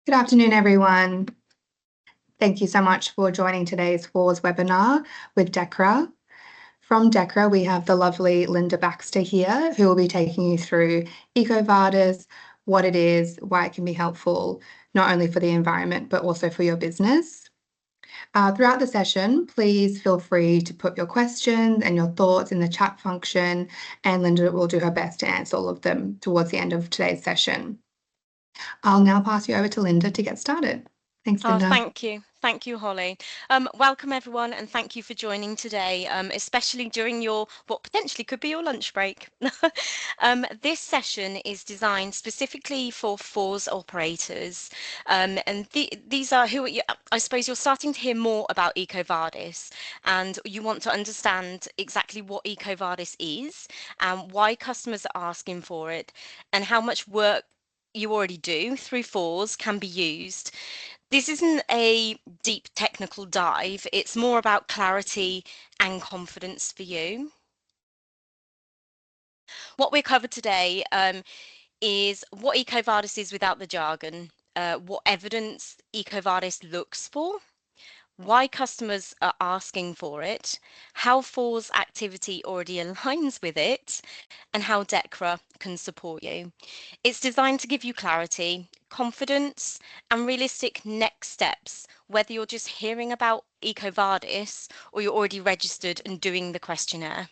Good afternoon, everyone. Thank you so much for joining today's FORS webinar with DEKRA. From DEKRA, we have the lovely Linda Baxter here, who will be taking you through EcoVadis, what it is, why it can be helpful, not only for the environment, but also for your business. Throughout the session, please feel free to put your questions and your thoughts in the chat function, and Linda will do her best to answer all of them towards the end of today's session. I'll now pass you over to Linda to get started. Thanks, Linda. Oh, thank you. Thank you, Holly. Welcome, everyone, and thank you for joining today, especially during your, what potentially could be your lunch break. This session is designed specifically for FORS operators, and these are who I suppose you're starting to hear more about EcoVadis, and you want to understand exactly what EcoVadis is, and why customers are asking for it, and how much work you already do through FORS can be used. This isn't a deep technical dive, it's more about clarity and confidence for you. What we covered today is what EcoVadis is without the jargon, what evidence EcoVadis looks for, why customers are asking for it, how FORS activity already aligns with it, and how DEKRA can support you. It's designed to give you clarity, confidence, and realistic next steps, whether you're just hearing about EcoVadis or you're already registered and doing the questionnaire.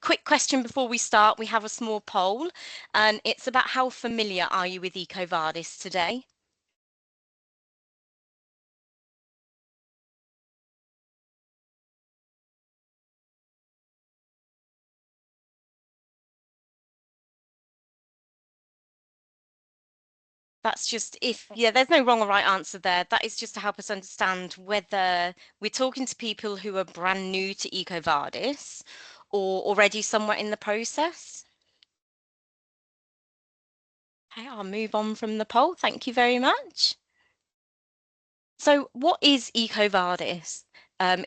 Quick question before we start, we have a small poll, and it's about how familiar are you with EcoVadis today? That's just there's no wrong or right answer there. That is just to help us understand whether we're talking to people who are brand new to EcoVadis or already somewhere in the process. Okay, I'll move on from the poll. Thank you very much. So what is EcoVadis?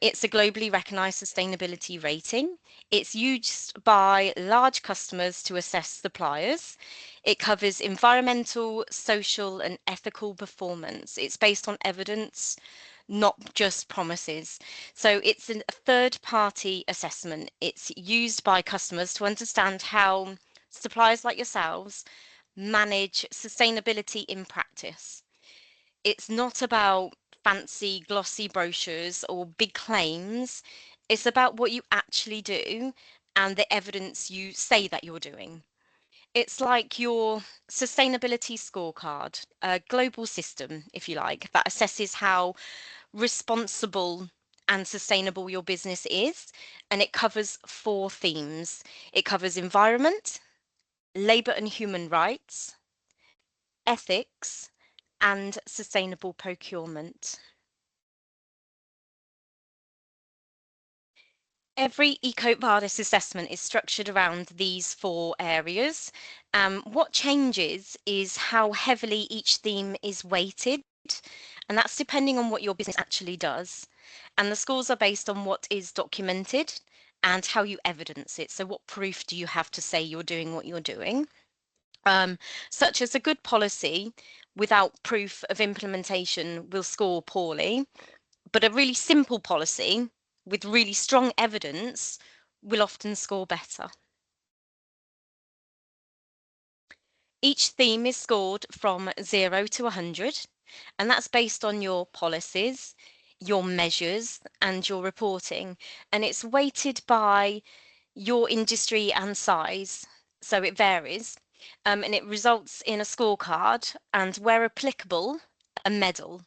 It's a globally recognized sustainability rating. It's used by large customers to assess suppliers. It covers environmental, social, and ethical performance. It's based on evidence, not just promises. So it's a third-party assessment. It's used by customers to understand how suppliers like yourselves manage sustainability in practice. It's not about fancy, glossy brochures or big claims. It's about what you actually do and the evidence you say that you're doing. It's like your sustainability scorecard, a global system, if you like, that assesses how responsible and sustainable your business is. And it covers 4 themes. It covers environment, labour and human rights, ethics, and sustainable procurement. Every EcoVadis assessment is structured around these 4 areas. What changes is how heavily each theme is weighted, and that's depending on what your business actually does. And the scores are based on what is documented and how you evidence it. So what proof do you have to say you're doing what you're doing? Such as a good policy without proof of implementation will score poorly, but a really simple policy with really strong evidence will often score better. Each theme is scored from 0 to 100, and that's based on your policies, your measures, and your reporting. And it's weighted by your industry and size, so it varies. And it results in a scorecard and, where applicable, a medal.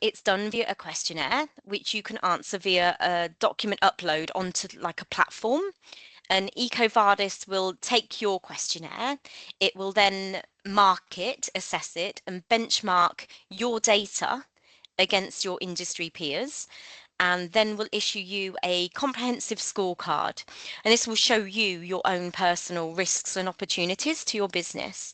It's done via a questionnaire, which you can answer via a document upload onto like a platform. And EcoVadis will take your questionnaire. It will then mark it, assess it, and benchmark your data against your industry peers, and then will issue you a comprehensive scorecard. And this will show you your own personal risks and opportunities to your business.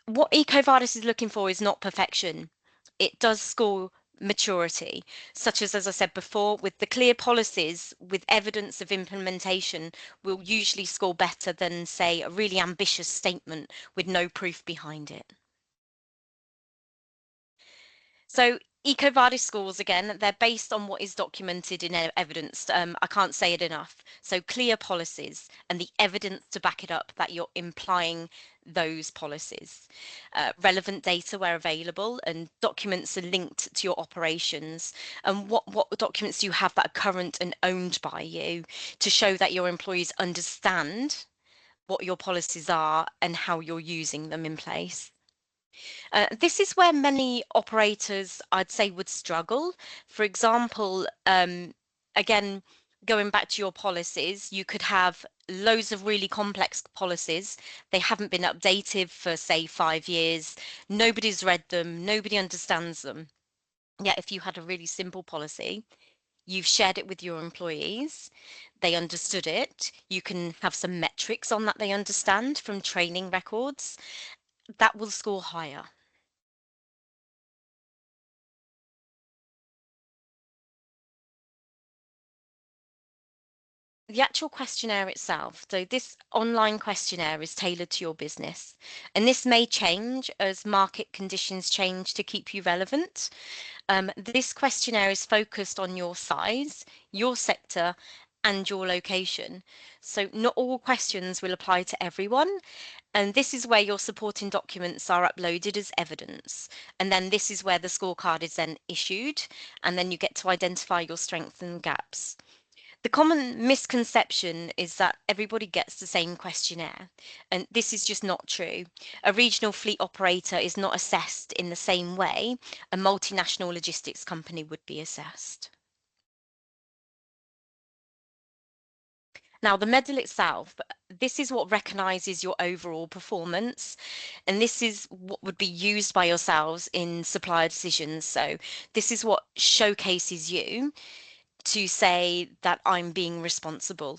What EcoVadis is looking for is not perfection. It does score maturity, such as I said before, with the clear policies with evidence of implementation will usually score better than, say, a really ambitious statement with no proof behind it. So EcoVadis scores, again, they're based on what is documented in evidence. I can't say it enough. So clear policies and the evidence to back it up that you're implying those policies. Relevant data where available, and documents are linked to your operations. And what documents do you have that are current and owned by you to show that your employees understand what your policies are and how you're using them in place? This is where many operators, I'd say, would struggle. For example, again, going back to your policies, you could have loads of really complex policies. They haven't been updated for, say, 5 years. Nobody's read them. Nobody understands them. Yet, if you had a really simple policy, you've shared it with your employees, they understood it, you can have some metrics on that they understand from training records, that will score higher. The actual questionnaire itself, so this online questionnaire is tailored to your business, and this may change as market conditions change to keep you relevant. This questionnaire is focused on your size, your sector, and your location. So not all questions will apply to everyone, and this is where your supporting documents are uploaded as evidence. And then this is where the scorecard is then issued, and then you get to identify your strengths and gaps. The common misconception is that everybody gets the same questionnaire, and this is just not true. A regional fleet operator is not assessed in the same way a multinational logistics company would be assessed. Now, the medal itself, this is what recognises your overall performance, and this is what would be used by yourselves in supplier decisions. So this is what showcases you to say that I'm being responsible.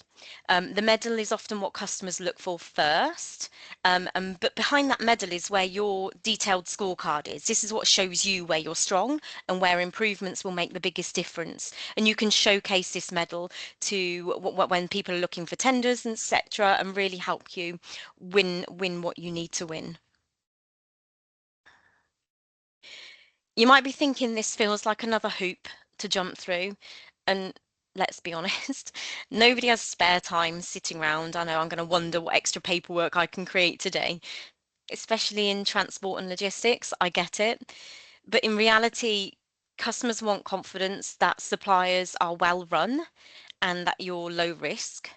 The medal is often what customers look for first, but behind that medal is where your detailed scorecard is. This is what shows you where you're strong and where improvements will make the biggest difference. And you can showcase this medal to when people are looking for tenders, etc., and really help you win what you need to win. You might be thinking this feels like another hoop to jump through, and let's be honest, nobody has spare time sitting around. I know I'm going to wonder what extra paperwork I can create today, especially in transport and logistics. I get it. But in reality, customers want confidence that suppliers are well run and that you're low risk.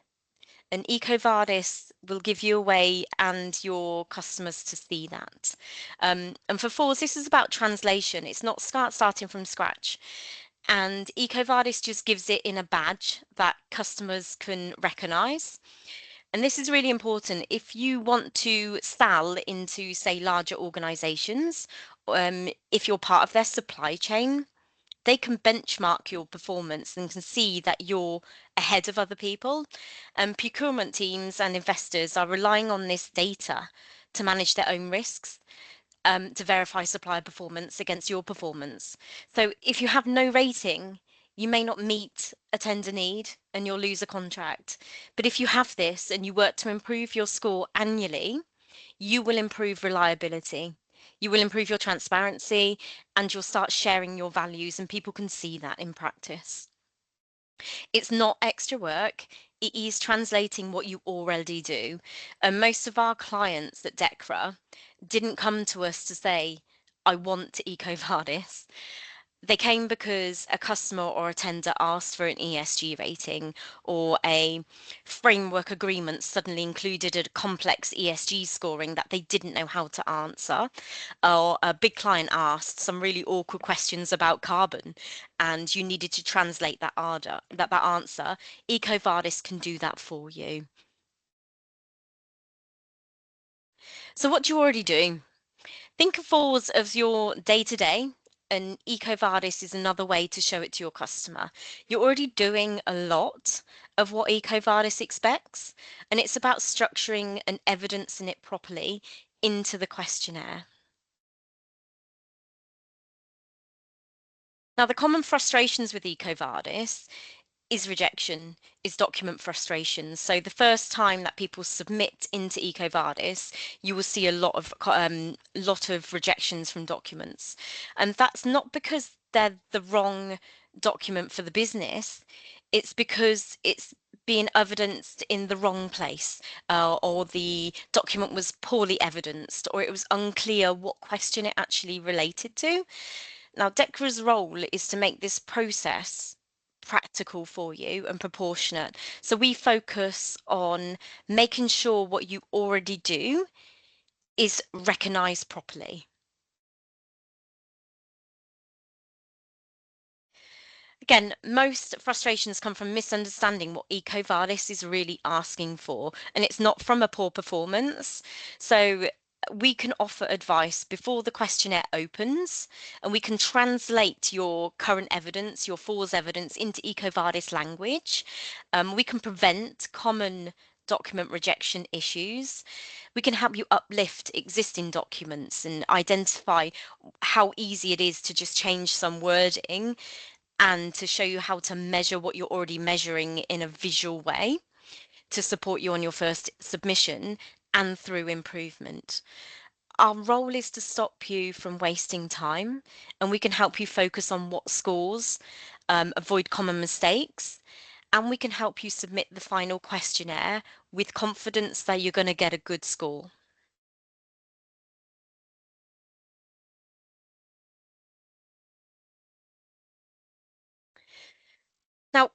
And EcoVadis will give you a way and your customers to see that. And for Force, this is about translation. It's not starting from scratch. And EcoVadis just gives it in a badge that customers can recognize. And this is really important if you want to sell into, say, larger organizations, if you're part of their supply chain, they can benchmark your performance and can see that you're ahead of other people. And procurement teams and investors are relying on this data to manage their own risks, to verify supplier performance against your performance. So if you have no rating, you may not meet a tender need and you'll lose a contract. But if you have this and you work to improve your score annually, you will improve reliability. You will improve your transparency and you'll start sharing your values, and people can see that in practice. It's not extra work. It is translating what you already do. And most of our clients at DEKRA didn't come to us to say, I want EcoVadis. They came because a customer or a tender asked for an ESG rating, or a framework agreement suddenly included a complex ESG scoring that they didn't know how to answer, or a big client asked some really awkward questions about carbon and you needed to translate that answer. EcoVadis can do that for you. So what do you already do? Think of Forwards as your day-to-day, and EcoVadis is another way to show it to your customer. You're already doing a lot of what EcoVadis expects, and it's about structuring and evidencing it properly into the questionnaire. Now, the common frustrations with EcoVadis is rejection, is document frustration. So the first time that people submit into EcoVadis, you will see a lot of rejections from documents, and that's not because they're the wrong document for the business. It's because it's being evidenced in the wrong place, or the document was poorly evidenced, or it was unclear what question it actually related to. Now, DEKRA's role is to make this process practical for you and proportionate. So we focus on making sure what you already do is recognised properly. Again, most frustrations come from misunderstanding what EcoVadis is really asking for, and it's not from a poor performance. So we can offer advice before the questionnaire opens, and we can translate your current evidence, your false evidence, into EcoVadis language. We can prevent common document rejection issues. We can help you uplift existing documents and identify how easy it is to just change some wording, and to show you how to measure what you're already measuring in a visual way to support you on your first submission and through improvement. Our role is to stop you from wasting time, and we can help you focus on what scores, avoid common mistakes, and we can help you submit the final questionnaire with confidence that you're going to get a good score. Now,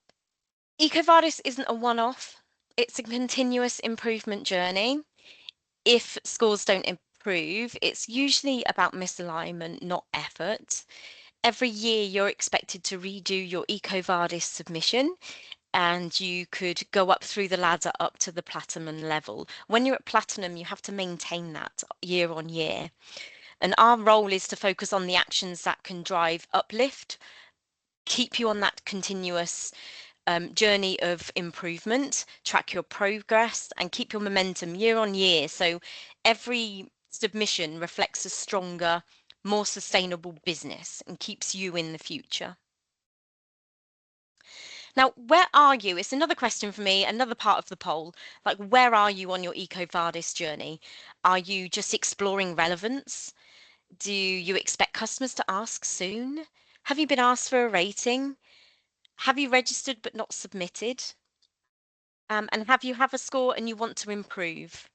EcoVadis isn't a one-off, it's a continuous improvement journey. If scores don't improve, it's usually about misalignment, not effort. Every year, you're expected to redo your EcoVadis submission, and you could go up through the ladder up to the platinum level. When you're at platinum, you have to maintain that year on year. And our role is to focus on the actions that can drive uplift, keep you on that continuous journey of improvement, track your progress, and keep your momentum year on year. So every submission reflects a stronger, more sustainable business and keeps you in the future. Now, where are you? It's another question for me, another part of the poll. Like, where are you on your EcoVadis journey? Are you just exploring relevance? Do you expect customers to ask soon? Have you been asked for a rating? Have you registered but not submitted? And have you have a score and you want to improve?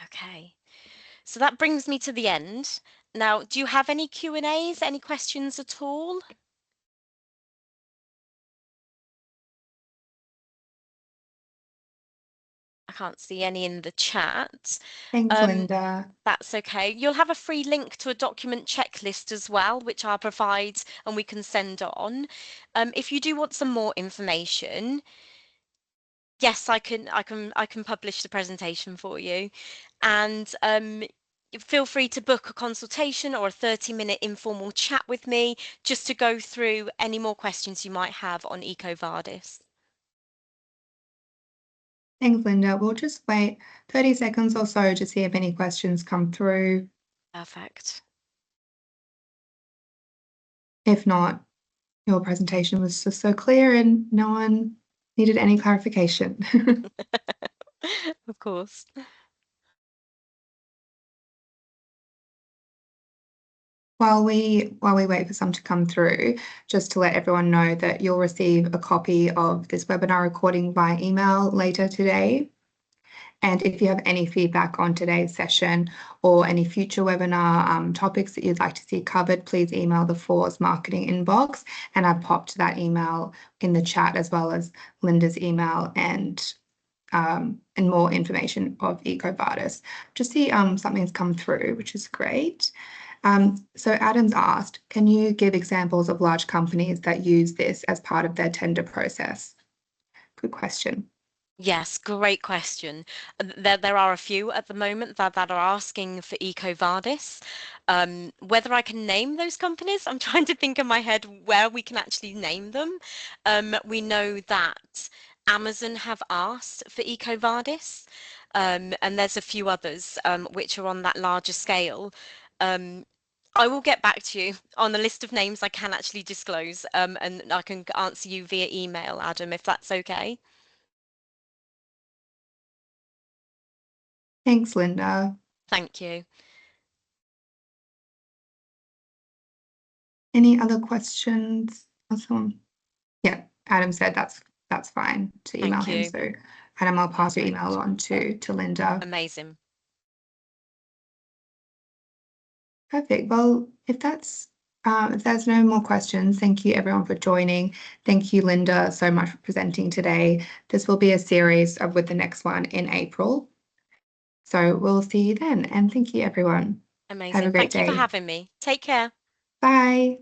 Okay, so that brings me to the end. Now, do you have any Q&As, any questions at all? I can't see any in the chat. Thanks, Linda. That's okay. You'll have a free link to a document checklist as well, which I'll provide and we can send on. If you do want some more information, yes, I can publish the presentation for you, and feel free to book a consultation or a 30-minute informal chat with me just to go through any more questions you might have on EcoVadis. Thanks, Linda. We'll just wait 30 seconds or so to see if any questions come through. Perfect. If not, your presentation was just so clear and no one needed any clarification. Of course. While we wait for some to come through, just to let everyone know that you'll receive a copy of this webinar recording via email later today. And if you have any feedback on today's session or any future webinar topics that you'd like to see covered, please email the FORS marketing inbox. And I've popped that email in the chat, as well as Linda's email and more information of EcoVadis. Just see something's come through, which is great. So Adam's asked, can you give examples of large companies that use this as part of their tender process? Good question. Yes, great question. There are a few at the moment that are asking for EcoVadis. Whether I can name those companies, I'm trying to think in my head where we can actually name them. We know that Amazon have asked for EcoVadis, and there's a few others which are on that larger scale. I will get back to you on the list of names I can actually disclose, and I can answer you via email, Adam, if that's okay. Thanks, Linda. Thank you. Any other questions? Awesome. Yeah, Adam said that's fine to email Thank him. you. So Adam, I'll pass your email Perfect. on to Linda. Amazing. Perfect. Well, if there's no more questions, thank you everyone for joining. Thank you, Linda, so much for presenting today. This will be a series with the next one in April. So we'll see you then. And thank you, everyone. Have a Amazing. great Thank you for day. having me. Take care. Bye.